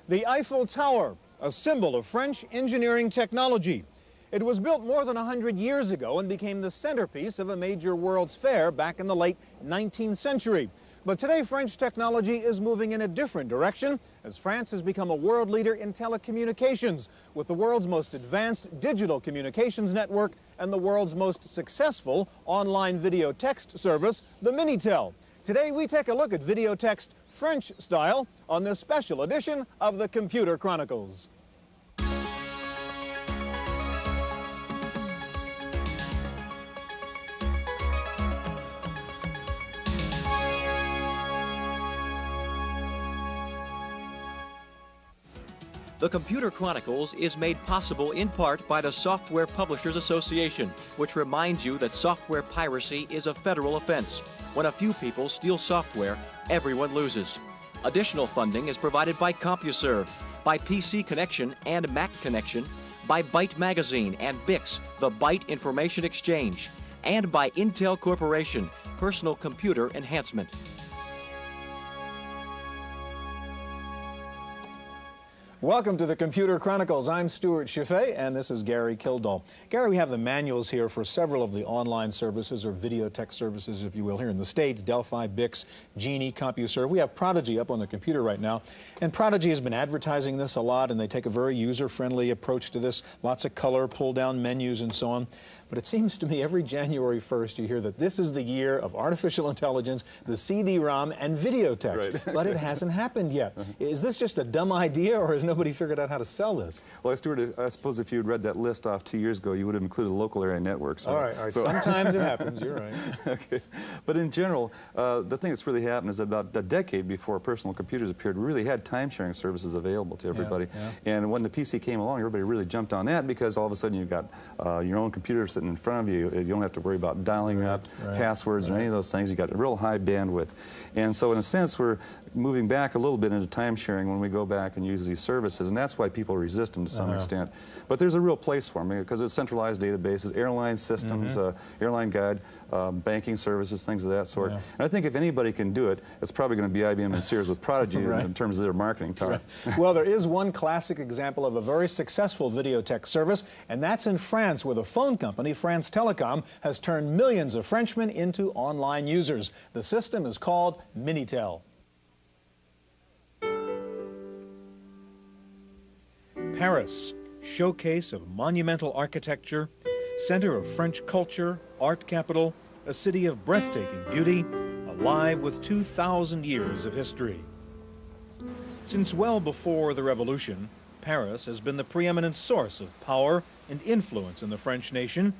The Eiffel Tower, a symbol of French engineering technology. It was built more than 100 years ago and became the centerpiece of a major World's Fair back in the late 19th century. But today, French technology is moving in a different direction as France has become a world leader in telecommunications with the world's most advanced digital communications network and the world's most successful online video text service, the Minitel. Today, we take a look at Videotext French style on this special edition of the Computer Chronicles. The Computer Chronicles is made possible in part by the Software Publishers Association, which reminds you that software piracy is a federal offense. When a few people steal software, everyone loses. Additional funding is provided by CompuServe, by PC Connection and Mac Connection, by Byte Magazine and Bix, the Byte Information Exchange, and by Intel Corporation, Personal Computer Enhancement. Welcome to the Computer Chronicles. I'm Stewart Cheifet, and this is Gary Kildall. Gary, we have the manuals here for several of the online services, or Videotext services, if you will, here in the States: Delphi, Bix, Genie, CompuServe. We have Prodigy up on the computer right now, and Prodigy has been advertising this a lot, and they take a very user-friendly approach to this. Lots of color, pull-down menus, and so on. But it seems to me every January 1st you hear that this is the year of artificial intelligence, the CD-ROM, and Videotext. Right. But it hasn't happened yet. Is this just a dumb idea, or has nobody figured out how to sell this? Well, Stuart, I suppose if you had read that list off 2 years ago, you would have included local area networks. So, all right. So sometimes it happens, you're right. Okay. But in general, the thing that's really happened is about a decade before personal computers appeared, we really had time-sharing services available to everybody. Yeah. And when the PC came along, everybody really jumped on that because all of a sudden you've got your own computer sitting in front of you. You don't have to worry about dialing out passwords or any of those things. You've got a real high bandwidth. And so in a sense, we're moving back a little bit into time sharing when we go back and use these services, and that's why people resist them to some extent. But there's a real place for them because it's centralized databases, airline systems, airline guide, banking services, things of that sort. And I think if anybody can do it, it's probably going to be IBM and Sears with Prodigy in terms of their marketing power. Well, there is one classic example of a very successful Videotext service, and that's in France, where the phone company, France Telecom, has turned millions of Frenchmen into online users. The system is called Minitel. Paris, showcase of monumental architecture, center of French culture, art capital, a city of breathtaking beauty, alive with 2,000 years of history. Since well before the Revolution, Paris has been the preeminent source of power and influence in the French nation.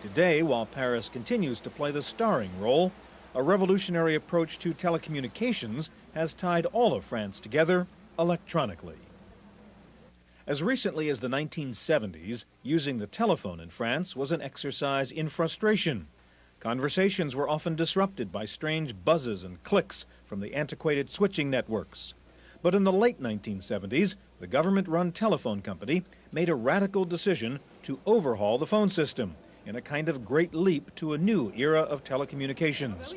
Today, while Paris continues to play the starring role, a revolutionary approach to telecommunications has tied all of France together electronically. As recently as the 1970s, using the telephone in France was an exercise in frustration. Conversations were often disrupted by strange buzzes and clicks from the antiquated switching networks. But in the late 1970s, the government-run telephone company made a radical decision to overhaul the phone system in a kind of great leap to a new era of telecommunications.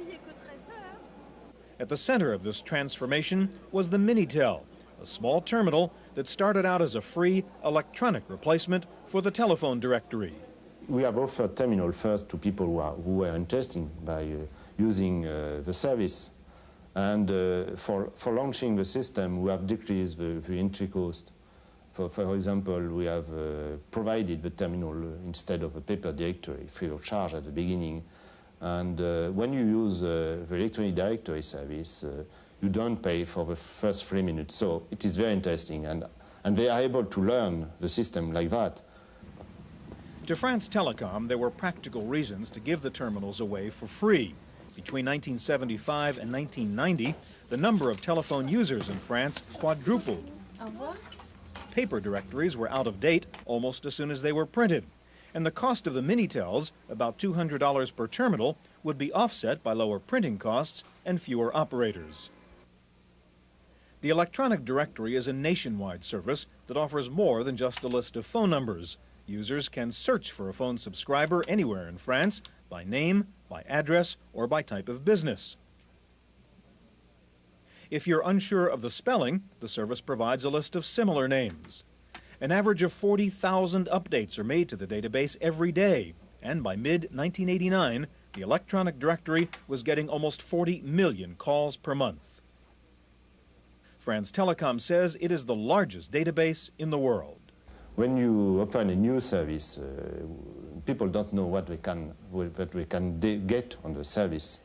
At the center of this transformation was the Minitel, a small terminal that started out as a free electronic replacement for the telephone directory. We have offered terminal first to people who were interested by using the service. And for launching the system, we have decreased the entry cost. For example, we have provided the terminal instead of a paper directory free of charge at the beginning. And when you use the electronic directory service, you don't pay for the first 3 minutes. So it is very interesting, and they are able to learn the system like that. To France Telecom, there were practical reasons to give the terminals away for free. Between 1975 and 1990, the number of telephone users in France quadrupled. Paper directories were out of date almost as soon as they were printed, and the cost of the Minitels, about $200 per terminal, would be offset by lower printing costs and fewer operators. The electronic directory is a nationwide service that offers more than just a list of phone numbers. Users can search for a phone subscriber anywhere in France by name, by address, or by type of business. If you're unsure of the spelling, the service provides a list of similar names. An average of 40,000 updates are made to the database every day, and by mid-1989, the electronic directory was getting almost 40 million calls per month. France Telecom says it is the largest database in the world. When you open a new service, people don't know what they can get on the service.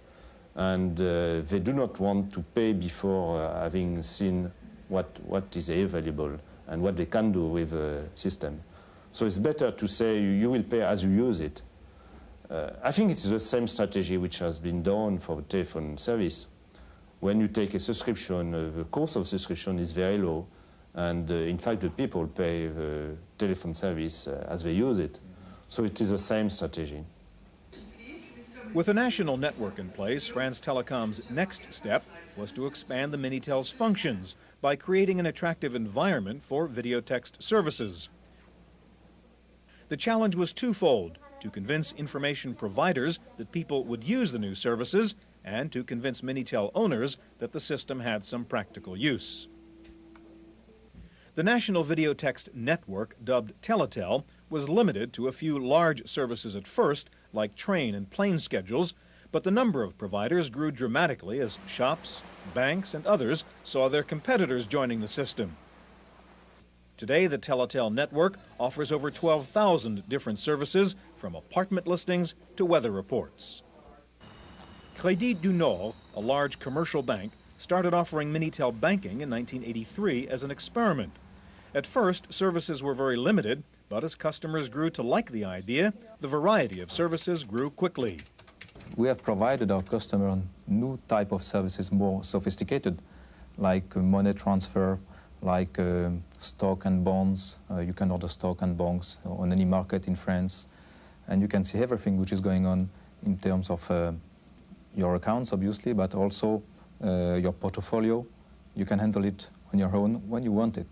And they do not want to pay before having seen what is available and what they can do with the system. So it's better to say you will pay as you use it. I think it's the same strategy which has been done for the telephone service. When you take a subscription, the cost of subscription is very low, and in fact the people pay the telephone service as they use it. So it is the same strategy. With a national network in place, France Telecom's next step was to expand the Minitel's functions by creating an attractive environment for Videotext services. The challenge was twofold: to convince information providers that people would use the new services, and to convince Minitel owners that the system had some practical use. The National Videotext Network, dubbed Teletel, was limited to a few large services at first, like train and plane schedules, but the number of providers grew dramatically as shops, banks, and others saw their competitors joining the system. Today, the Teletel network offers over 12,000 different services, from apartment listings to weather reports. Crédit du Nord, a large commercial bank, started offering Minitel banking in 1983 as an experiment. At first, services were very limited, but as customers grew to like the idea, the variety of services grew quickly. We have provided our customer new type of services, more sophisticated, like money transfer, like stock and bonds. You can order stock and bonds on any market in France, and you can see everything which is going on in terms of your accounts, obviously, but also your portfolio. You can handle it on your own when you want it.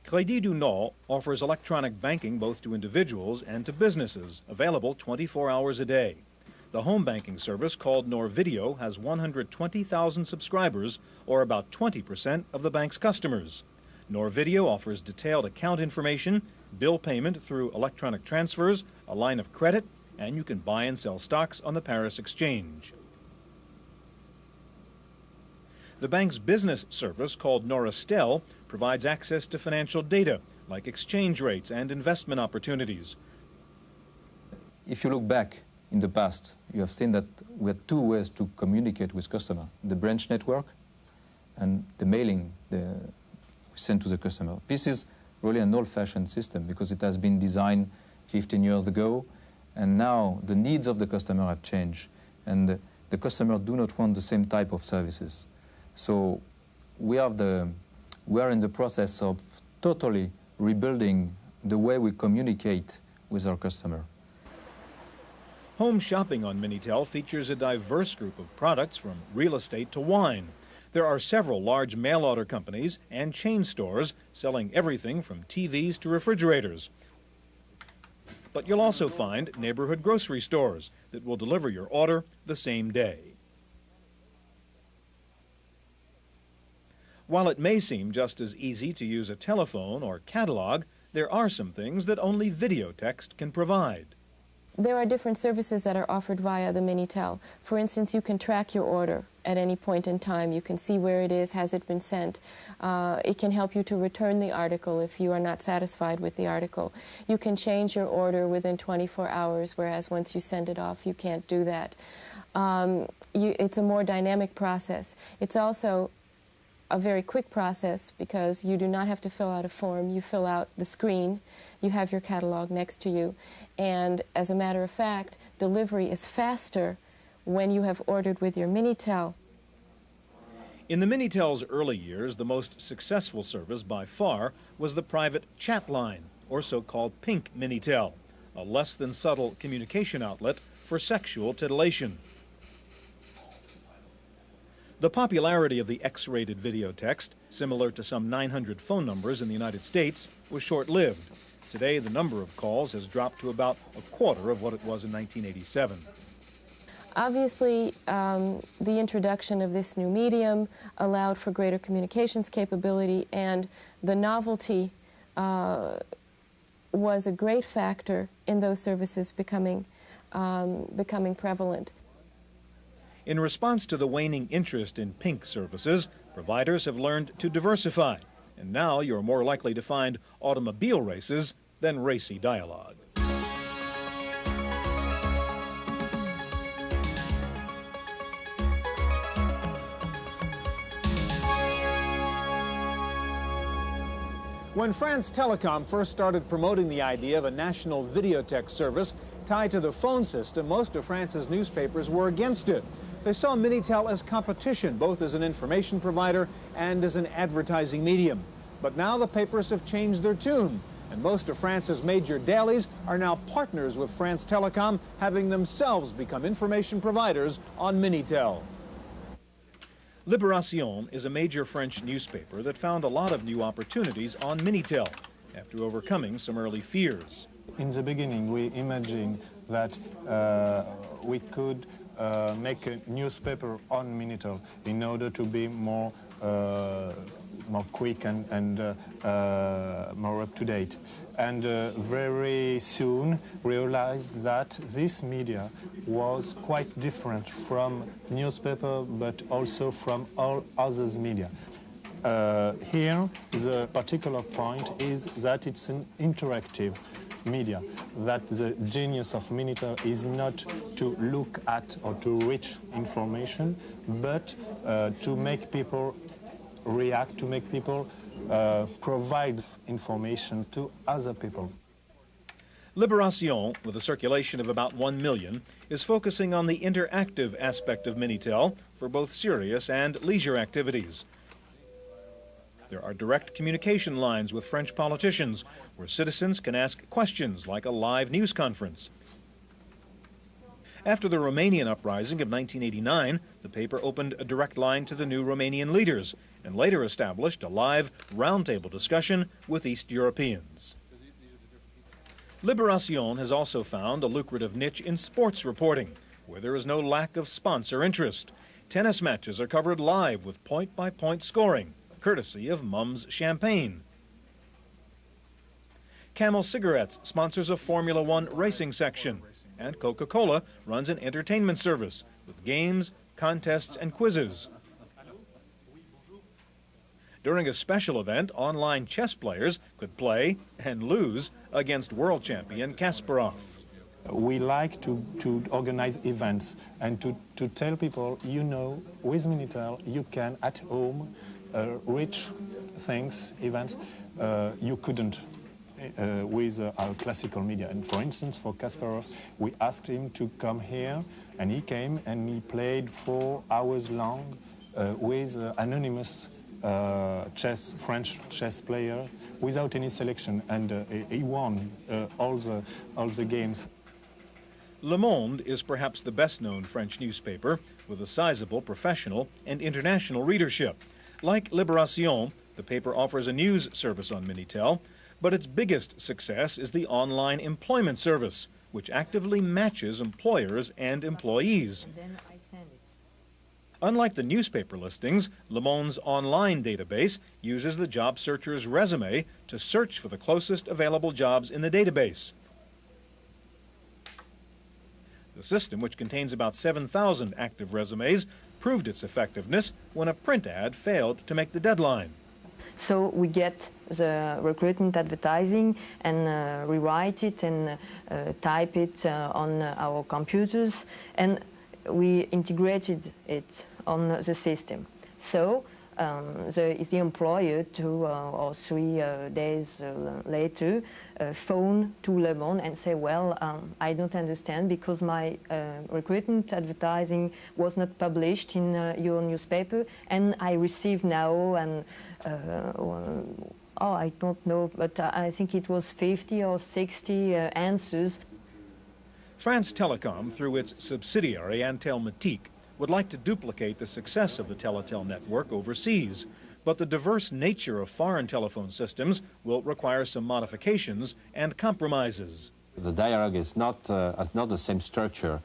Crédit du Nord offers electronic banking both to individuals and to businesses, available 24 hours a day. The home banking service, called Nord Video, has 120,000 subscribers, or about 20% of the bank's customers. Nord Video offers detailed account information, bill payment through electronic transfers, a line of credit, and you can buy and sell stocks on the Paris Exchange. The bank's business service, called Noristel, provides access to financial data, like exchange rates and investment opportunities. If you look back in the past, you have seen that we had two ways to communicate with customer: the branch network and the mailing we send to the customer. This is really an old-fashioned system because it has been designed 15 years ago, and now the needs of the customer have changed, and the customer do not want the same type of services. So we are in the process of totally rebuilding the way we communicate with our customer. Home shopping on Minitel features a diverse group of products, from real estate to wine. There are several large mail-order companies and chain stores selling everything from TVs to refrigerators. But you'll also find neighborhood grocery stores that will deliver your order the same day. While it may seem just as easy to use a telephone or catalog, there are some things that only Videotext can provide. There are different services that are offered via the Minitel. For instance, you can track your order at any point in time. You can see where it is, has it been sent. It can help you to return the article if you are not satisfied with the article. You can change your order within 24 hours, whereas once you send it off, you can't do that. It's a more dynamic process. It's also a very quick process because you do not have to fill out a form. You fill out the screen, you have your catalog next to you, and as a matter of fact, delivery is faster when you have ordered with your Minitel. In the Minitel's early years, the most successful service by far was the private chat line, or so-called pink Minitel, a less than subtle communication outlet for sexual titillation. The popularity of the X-rated Videotext, similar to some 900 phone numbers in the United States, was short-lived. Today, the number of calls has dropped to about a quarter of what it was in 1987. Obviously, the introduction of this new medium allowed for greater communications capability, and the novelty was a great factor in those services becoming prevalent. In response to the waning interest in pink services, providers have learned to diversify, and now you're more likely to find automobile races than racy dialogue. When France Telecom first started promoting the idea of a national Videotext service tied to the phone system, most of France's newspapers were against it. They saw Minitel as competition, both as an information provider and as an advertising medium. But now the papers have changed their tune, and most of France's major dailies are now partners with France Telecom, having themselves become information providers on Minitel. Libération is a major French newspaper that found a lot of new opportunities on Minitel after overcoming some early fears. In the beginning, we imagined that we could make a newspaper on Minitel in order to be more quick and more up-to-date. And very soon realized that this media was quite different from newspaper, but also from all others media. Here, the particular point is that it's an interactive media, that the genius of Minitel is not to look at or to reach information, but to make people react, to make people provide information to other people. Libération, with a circulation of about 1 million, is focusing on the interactive aspect of Minitel for both serious and leisure activities. There are direct communication lines with French politicians where citizens can ask questions like a live news conference. After the Romanian uprising of 1989, the paper opened a direct line to the new Romanian leaders and later established a live roundtable discussion with East Europeans. Libération has also found a lucrative niche in sports reporting, where there is no lack of sponsor interest. Tennis matches are covered live with point-by-point scoring, courtesy of Mum's Champagne. Camel Cigarettes sponsors a Formula One racing section, and Coca-Cola runs an entertainment service with games, contests, and quizzes. During a special event, online chess players could play and lose against world champion Kasparov. We like to organize events and to tell people, you know, with Minitel you can at home reach things, events, you couldn't with our classical media. And for instance, for Kasparov, we asked him to come here, and he came and he played 4 hours long with anonymous French chess player without any selection, and he won all the games. Le Monde is perhaps the best-known French newspaper with a sizable professional and international readership. Like Libération, the paper offers a news service on Minitel, but its biggest success is the online employment service, which actively matches employers and employees. Unlike the newspaper listings, Le Monde's online database uses the job searcher's resume to search for the closest available jobs in the database. The system, which contains about 7,000 active resumes, proved its effectiveness when a print ad failed to make the deadline. So we get the recruitment advertising and rewrite it and type it on our computers, and we integrated it on the system. So the employer 2 or 3 days later phone to Le Monde and say, well, I don't understand because my recruitment advertising was not published in your newspaper, and I receive now and I don't know, but I think it was 50 or 60 answers. France Telecom, through its subsidiary Antelmatique, would like to duplicate the success of the Teletel network overseas, but the diverse nature of foreign telephone systems will require some modifications and compromises. The dialogue is not has not the same structure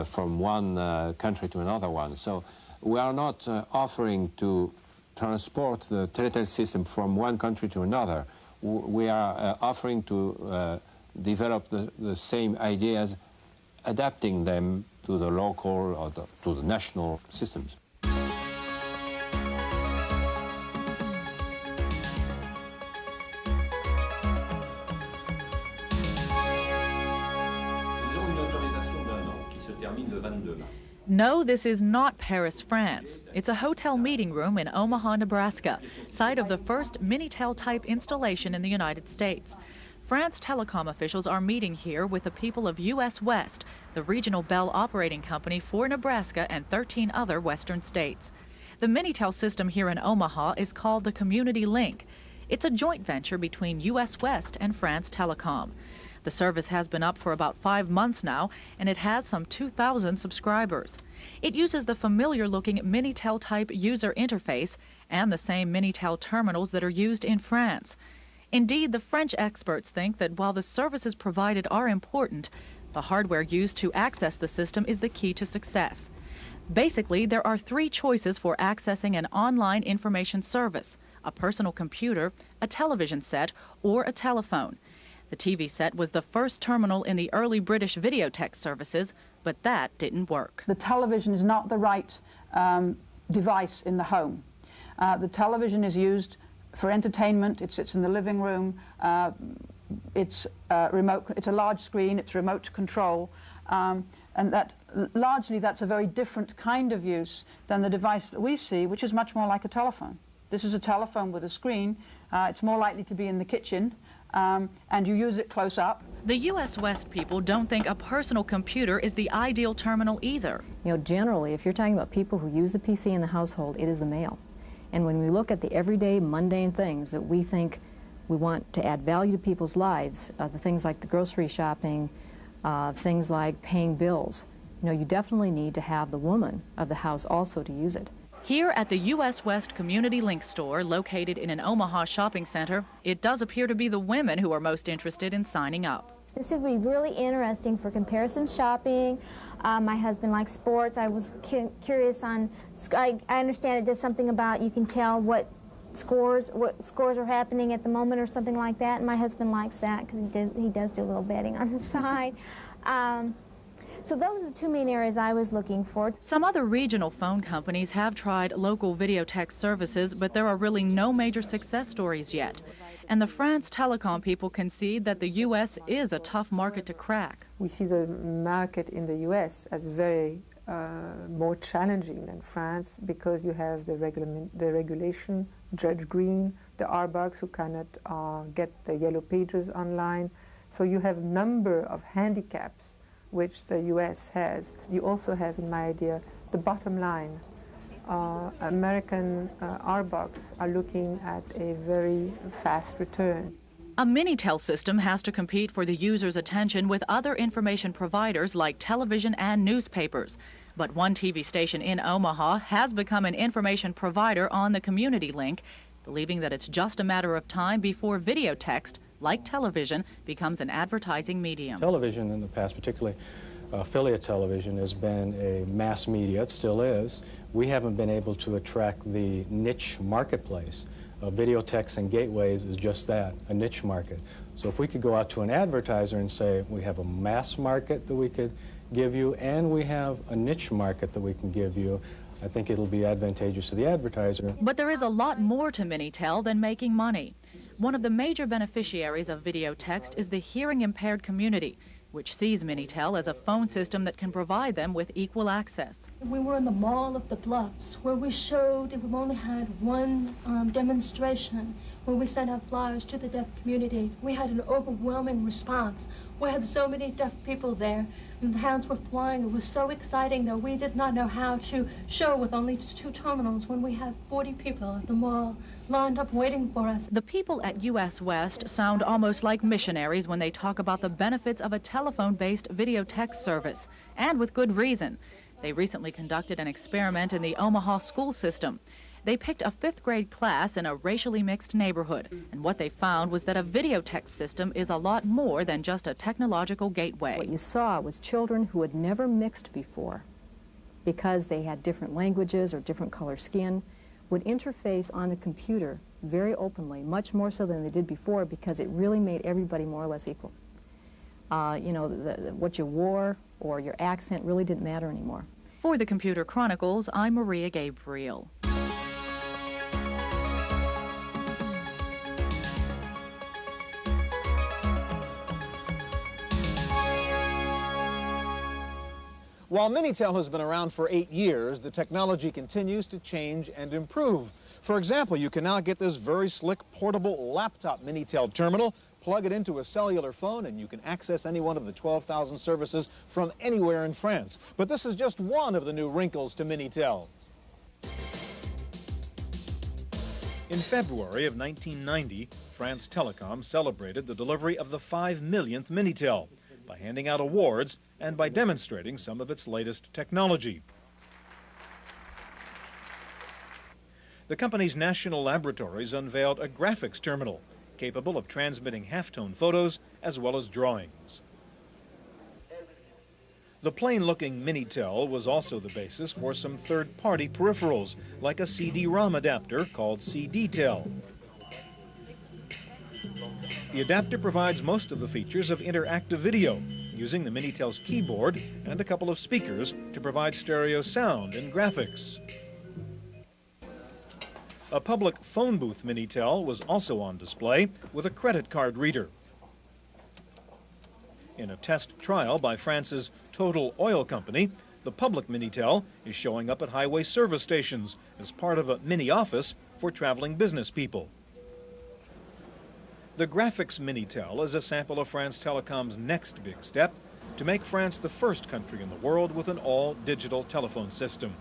from one country to another one. So we are not offering to transport the Teletel system from one country to another. We are offering to develop the same ideas, adapting them to the local or to the national systems. No, this is not Paris, France. It's a hotel meeting room in Omaha, Nebraska, site of the first Minitel-type installation in the United States. France telecom officials are meeting here with the people of U.S. West, the regional Bell operating company for Nebraska and 13 other western states. The Minitel system here in Omaha is called the Community Link. It's a joint venture between U.S. West and France Telecom. The service has been up for about 5 months now, and it has some 2,000 subscribers. It uses the familiar-looking Minitel-type user interface and the same Minitel terminals that are used in France. Indeed, the French experts think that while the services provided are important, the hardware used to access the system is the key to success. Basically, there are 3 choices for accessing an online information service: a personal computer, a television set, or a telephone. The TV set was the first terminal in the early British Videotext services, but that didn't work. The television is not the right device in the home. The television is used for entertainment. It sits in the living room. It's a large screen. It's remote to control, and that largely that's a very different kind of use than the device that we see, which is much more like a telephone. This is a telephone with a screen. It's more likely to be in the kitchen. And you use it close up. The U.S. West people don't think a personal computer is the ideal terminal either. You know, generally, if you're talking about people who use the PC in the household, it is the male. And when we look at the everyday, mundane things that we think we want to add value to people's lives, the things like the grocery shopping, things like paying bills, you know, you definitely need to have the woman of the house also to use it. Here at the U.S. West Community Link store, located in an Omaha shopping center, it does appear to be the women who are most interested in signing up. This would be really interesting for comparison shopping. My husband likes sports. I was curious on, I understand it does something about you can tell what scores are happening at the moment or something like that, and my husband likes that because he does do a little betting on the side. So those are the 2 main areas I was looking for. Some other regional phone companies have tried local Videotext services, but there are really no major success stories yet. And the France Telecom people concede that the U.S. is a tough market to crack. We see the market in the U.S. as very more challenging than France because you have the regulation, Judge Green, the RBOX who cannot get the yellow pages online. So you have a number of handicaps which the U.S. has. You also have, in my idea, the bottom line. American RBOX are looking at a very fast return. A Minitel system has to compete for the user's attention with other information providers like television and newspapers. But one TV station in Omaha has become an information provider on the Community Link, believing that it's just a matter of time before Videotext, like television, becomes an advertising medium. Television in the past, particularly affiliate television, has been a mass media. It still is. We haven't been able to attract the niche marketplace. Videotext and gateways is just that, a niche market. So if we could go out to an advertiser and say, we have a mass market that we could give you, and we have a niche market that we can give you, I think it'll be advantageous to the advertiser. But there is a lot more to Minitel than making money. One of the major beneficiaries of Videotext is the hearing-impaired community, which sees Minitel as a phone system that can provide them with equal access. We were in the Mall of the Bluffs, where we showed, we've only had one demonstration, where we sent out flyers to the deaf community. We had an overwhelming response. We had so many deaf people there, and the hands were flying. It was so exciting that we did not know how to show with only 2 terminals when we had 40 people at the mall lined up waiting for us. The people at U.S. West sound almost like missionaries when they talk about the benefits of a telephone-based Videotext service, and with good reason. They recently conducted an experiment in the Omaha school system. They picked a 5th grade class in a racially mixed neighborhood, and what they found was that a Videotext system is a lot more than just a technological gateway. What you saw was children who had never mixed before, because they had different languages or different color skin, would interface on the computer very openly, much more so than they did before, because it really made everybody more or less equal. You know, what you wore or your accent really didn't matter anymore. For the Computer Chronicles, I'm Maria Gabriel. While Minitel has been around for 8 years, the technology continues to change and improve. For example, you can now get this very slick portable laptop Minitel terminal, plug it into a cellular phone, and you can access any one of the 12,000 services from anywhere in France. But this is just one of the new wrinkles to Minitel. In February of 1990, France Telecom celebrated the delivery of the 5 millionth Minitel by handing out awards and by demonstrating some of its latest technology. The company's national laboratories unveiled a graphics terminal capable of transmitting halftone photos as well as drawings. The plain-looking Minitel was also the basis for some third-party peripherals, like a CD-ROM adapter called CD-Tel. The adapter provides most of the features of interactive video, using the Minitel's keyboard and a couple of speakers to provide stereo sound and graphics. A public phone booth Minitel was also on display with a credit card reader. In a test trial by France's Total Oil Company, the public Minitel is showing up at highway service stations as part of a mini office for traveling business people. The graphics Minitel is a sample of France Telecom's next big step to make France the first country in the world with an all-digital telephone system.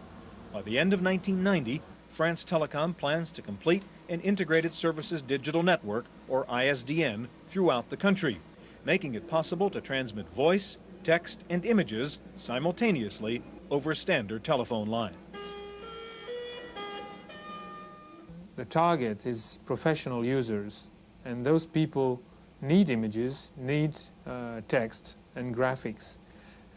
By the end of 1990, France Telecom plans to complete an integrated services digital network, or ISDN, throughout the country, making it possible to transmit voice, text, and images simultaneously over standard telephone lines. The target is professional users, and those people need images, need text and graphics.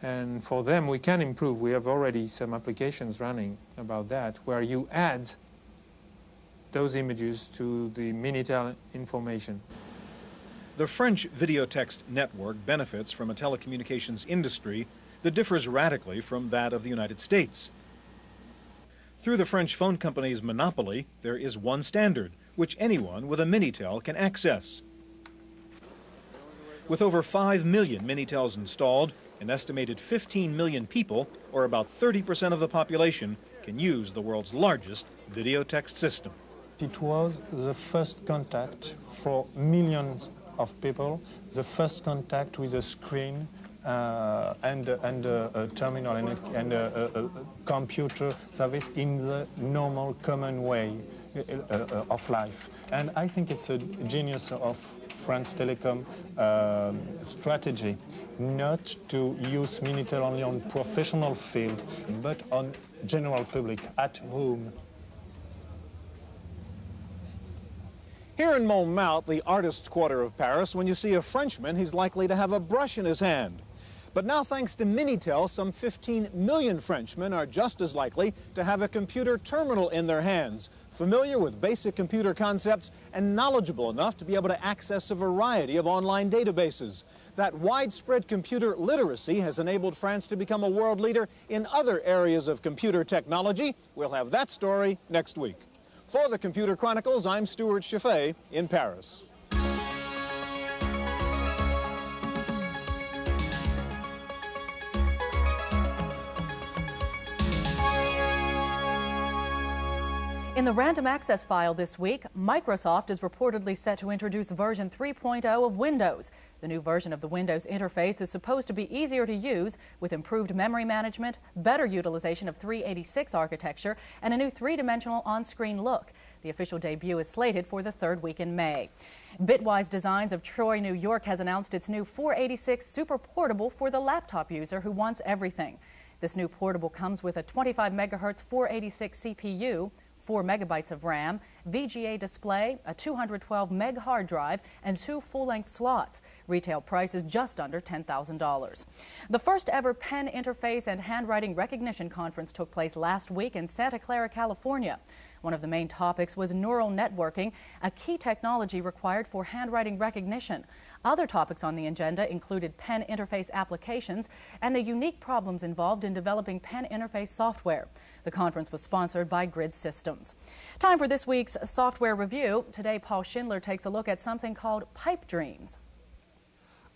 And for them, we can improve. We have already some applications running about that, where you add those images to the Minitel information. The French Videotext network benefits from a telecommunications industry that differs radically from that of the United States. Through the French phone company's monopoly, there is one standard, which anyone with a Minitel can access. With over 5 million Minitels installed, an estimated 15 million people, or about 30% of the population, can use the world's largest Videotext system. It was the first contact for millions of people, the first contact with a screen and a terminal and a computer service in the normal, common way of life. And I think it's a genius of France Telecom strategy not to use Minitel only on professional field, but on general public, at home. Here in Montmartre, the artist's quarter of Paris, when you see a Frenchman, he's likely to have a brush in his hand. But now, thanks to Minitel, some 15 million Frenchmen are just as likely to have a computer terminal in their hands, familiar with basic computer concepts and knowledgeable enough to be able to access a variety of online databases. That widespread computer literacy has enabled France to become a world leader in other areas of computer technology. We'll have that story next week. For the Computer Chronicles, I'm Stewart Cheifet in Paris. In the random access file this week, Microsoft is reportedly set to introduce version 3.0 of Windows. The new version of the Windows interface is supposed to be easier to use with improved memory management, better utilization of 386 architecture, and a new three-dimensional on-screen look. The official debut is slated for the third week in May. Bitwise Designs of Troy, New York has announced its new 486 Super Portable for the laptop user who wants everything. This new portable comes with a 25 megahertz 486 CPU, 4 megabytes of RAM, VGA display, a 212 meg hard drive, and 2 full-length slots. Retail price is just under $10,000. The first ever pen interface and handwriting recognition conference took place last week in Santa Clara, California. One of the main topics was neural networking, a key technology required for handwriting recognition. Other topics on the agenda included pen interface applications and the unique problems involved in developing pen interface software. The conference was sponsored by Grid Systems. Time for this week's software review. Today, Paul Schindler takes a look at something called pipe dreams.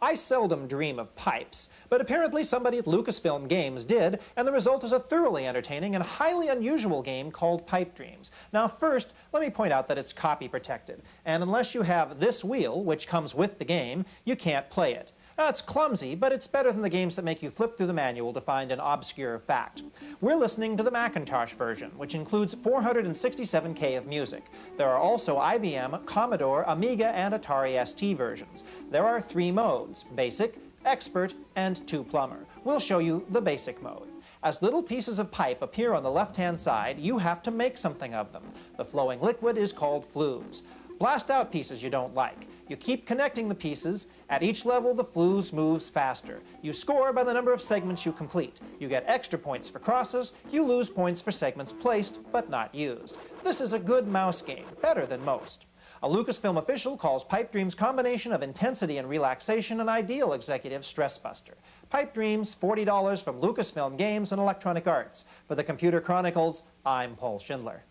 I seldom dream of pipes, but apparently somebody at Lucasfilm Games did, and the result is a thoroughly entertaining and highly unusual game called Pipe Dreams. Now first, let me point out that it's copy protected, and unless you have this wheel, which comes with the game, you can't play it. Now, it's clumsy, but it's better than the games that make you flip through the manual to find an obscure fact. We're listening to the Macintosh version, which includes 467K of music. There are also IBM, Commodore, Amiga, and Atari ST versions. There are 3 modes: Basic, Expert, and 2 Plumber. We'll show you the Basic mode. As little pieces of pipe appear on the left-hand side, you have to make something of them. The flowing liquid is called flues. Blast out pieces you don't like. You keep connecting the pieces. At each level, the flues moves faster. You score by the number of segments you complete. You get extra points for crosses. You lose points for segments placed but not used. This is a good mouse game, better than most. A Lucasfilm official calls Pipe Dreams' combination of intensity and relaxation an ideal executive stress buster. Pipe Dreams, $40 from Lucasfilm Games and Electronic Arts. For the Computer Chronicles, I'm Paul Schindler.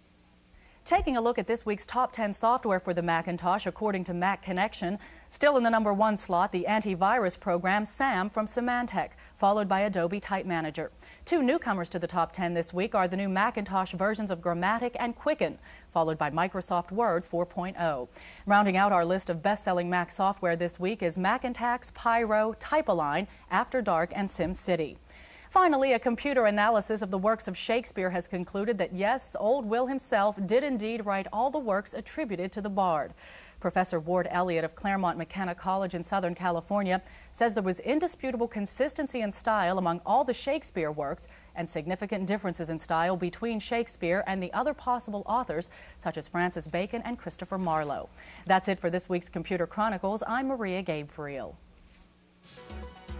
Taking a look at this week's top 10 software for the Macintosh according to Mac Connection, still in the number 1 slot, the antivirus program SAM from Symantec, followed by Adobe Type Manager. 2 newcomers to the top 10 this week are the new Macintosh versions of Grammatic and Quicken, followed by Microsoft Word 4.0. Rounding out our list of best-selling Mac software this week is Macintax, Pyro, Type-Align, After Dark, and SimCity. Finally, a computer analysis of the works of Shakespeare has concluded that yes, old Will himself did indeed write all the works attributed to the bard. Professor Ward Elliott of Claremont McKenna College in Southern California says there was indisputable consistency in style among all the Shakespeare works and significant differences in style between Shakespeare and the other possible authors such as Francis Bacon and Christopher Marlowe. That's it for this week's Computer Chronicles. I'm Maria Gabriel.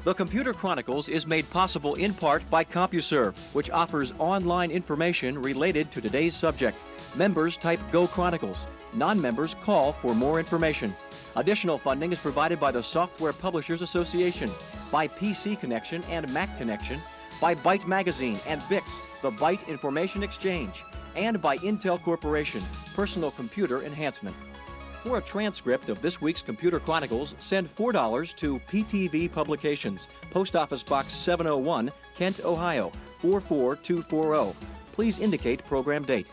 The Computer Chronicles is made possible in part by CompuServe, which offers online information related to today's subject. Members type Go Chronicles. Non-members call for more information. Additional funding is provided by the Software Publishers Association, by PC Connection and Mac Connection, by Byte Magazine and VIX, the Byte Information Exchange, and by Intel Corporation, Personal Computer Enhancement. For a transcript of this week's Computer Chronicles, send $4 to PTV Publications, Post Office Box 701, Kent, Ohio, 44240. Please indicate program date.